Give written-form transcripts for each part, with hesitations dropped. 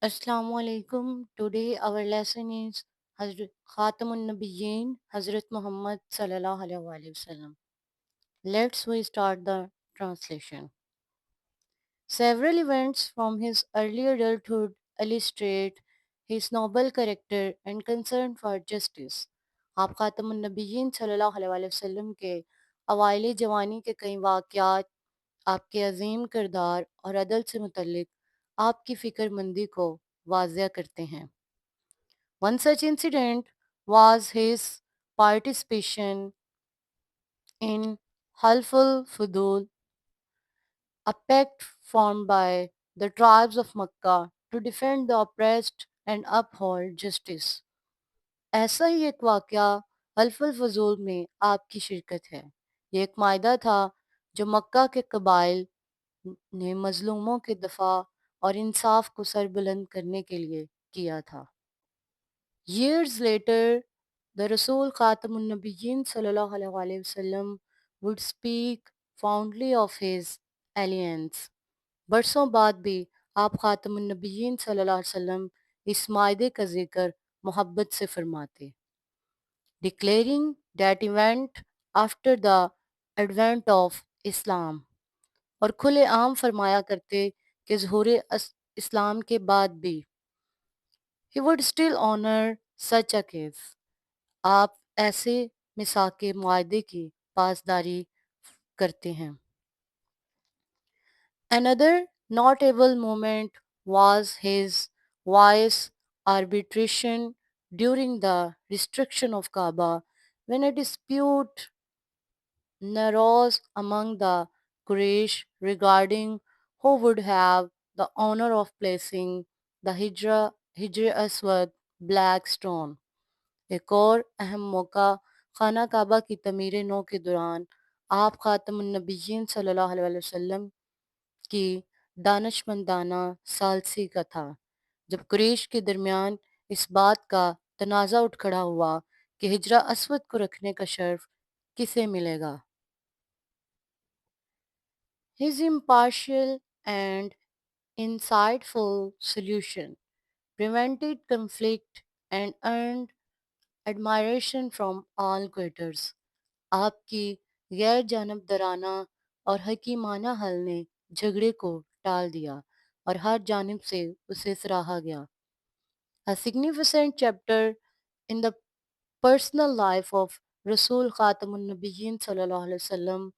Assalamualaikum. Today our lesson is Hazrat Khatamun Nabiyyin Hazrat Muhammad sallallahu alaihi wasallam. Let's we start the translation. Several events from his early adulthood illustrate his noble character and concern for justice. आप खातमुन नबीयीन सल्लल्लाहु अलैहि वसल्लम के अवाइल जवानी के कई वाक़यात आपके अजीम किरदार और अदल से मुतल्लिक आपकी फ़िक्रमंदी को वाज़िया करते हैं। One such incident was his participation in Halful Fudul, a pact formed by the tribes of Makkah to defend the oppressed and uphold justice. ऐसा ही एक वाक़या हल्फुल फजूल में आपकी शिरकत है। ये एक मायदा था जो मक्का के कबाइल ने मज़लूमों के दफ़ा और इंसाफ को सरबुलंद करने के लिए किया था। Years later, the Rasul Khatamun Nabiyyin sallallahu alaihi wasallam would speak fondly of his alliance. बरसों बाद भी आप खातमुन नबीयीन सल्लल्लाहु अलैहि वसल्लम इस मायदे का जिक्र मोहब्बत से फरमाते, declaring that event after the advent of Islam और खुले आम फरमाया करते कि ज़हूर इस्लाम के बाद भी he would still honor such a case. आप ऐसे मिसाके मुआहदे की पासदारी करते हैं। Another notable moment was his wise arbitration during the destruction of Kaaba when a dispute arose among the Quraysh regarding who would have the honor of placing the Hijr Aswad black stone. एक और अहम मौका खाना काबा की तमीर नौ के दौरान आप खातमुन्नबिय्यीन सल्लल्लाहु अलैहि वसल्लम की दानशमंदाना सालसी का था, जब कुरैश के दरमियान इस बात का तनाज़ा उठ खड़ा हुआ कि हिजरा अस्वद को रखने का शर्फ किसे मिलेगा। His impartial and insightful solution prevented conflict and earned admiration from all quarters. आपकी गैर जानबदाराना और हकीमाना हल ने झगड़े को टाल दिया और हर जानिब से उसे सराहा गया। A significant chapter in the personal life of Rasul Khatamun Nabiyyin sallallahu alaihi wasallam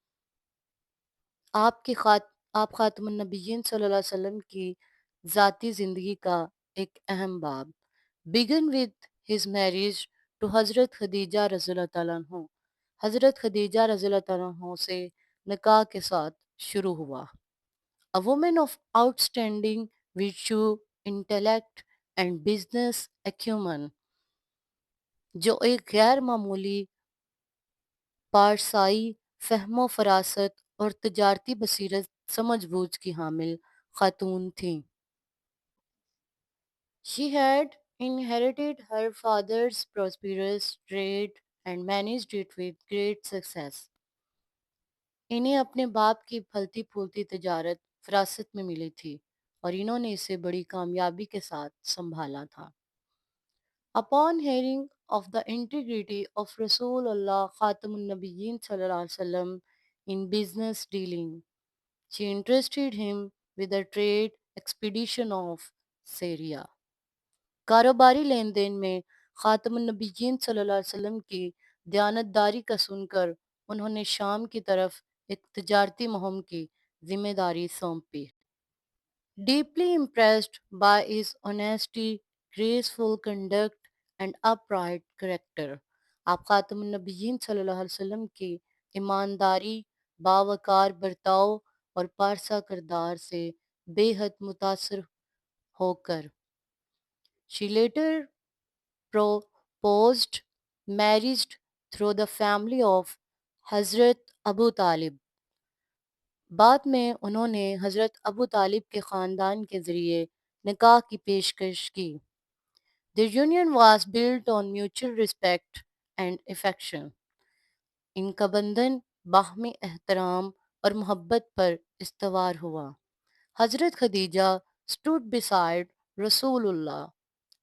आपके खात आप खातमुन नबिय्यीन सल्लल्लाहु अलैहि वसल्लम की ज़ाती ज़िंदगी का एक अहम बाब begin with his marriage to हज़रत खदीजा रज़ियल्लाहु तआला अन्हा। हज़रत खदीजा रज़ियल्लाहु तआला अन्हा से निकाह के साथ शुरू हुआ। A woman of outstanding virtue, intellect and business acumen जो एक गैर मामूली पारसाई फ़हमो फ़रासत और तजारती बसीरत समझ-बूझ की हामिल खातून थीं। She had inherited her father's prosperous trade and managed it with great success. इन्हें अपने बाप की फलती-फूलती तजारत विरासत में मिली थी और इन्होंने इसे बड़ी कामयाबी के साथ संभाला था। Upon hearing of the integrity of Rasulullah Khatamun Nabiyyin sallallahu alaihi wasallam in business dealing, she entrusted him with the trade expedition of Syria. कारोबारी लेन देन में खातमुन नबीयीन सल्लल्लाहु अलैहि वसल्लम की दयानतदारी का सुनकर उन्होंने शाम की तरफ एक तजारती मुहिम की जिम्मेदारी सौंपी। Deeply impressed by his honesty, graceful conduct and upright character, आप खातमुन नबीयीन सल्लल्लाहु अलैहि वसल्लम की ईमानदारी, बावकार बर्ताव और पारसा किरदार से बेहद मुतासर होकर she later proposed marriage through the family of Hazrat Abu Talib। बाद में उन्होंने हज़रत अबू तालिब के ख़ानदान के ज़रिए निकाह की पेशकश की। Their union was built on mutual respect and affection। इनका बंधन बाहमी एहतराम और मोहब्बत पर इस्तवार हुआ। हज़रत Khadija stood beside Rasulullah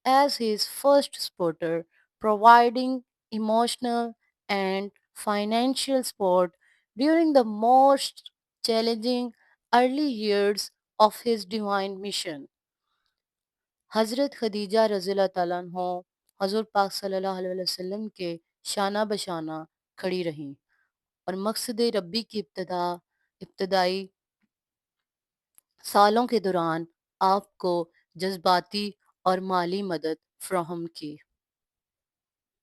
as his first supporter, providing emotional and financial support during the most challenging early years of his divine mission. हज़रत खदीजा रज़ियल्लाहु ताला अन्हो हज़ूर पाक सल्लल्लाहु अलैहि वसल्लम के शाना बशाना खड़ी रहीं और मकसद रब्बी की इब्तदाई सालों के दौरान आपको जज्बाती और माली मदद फ़राहम की।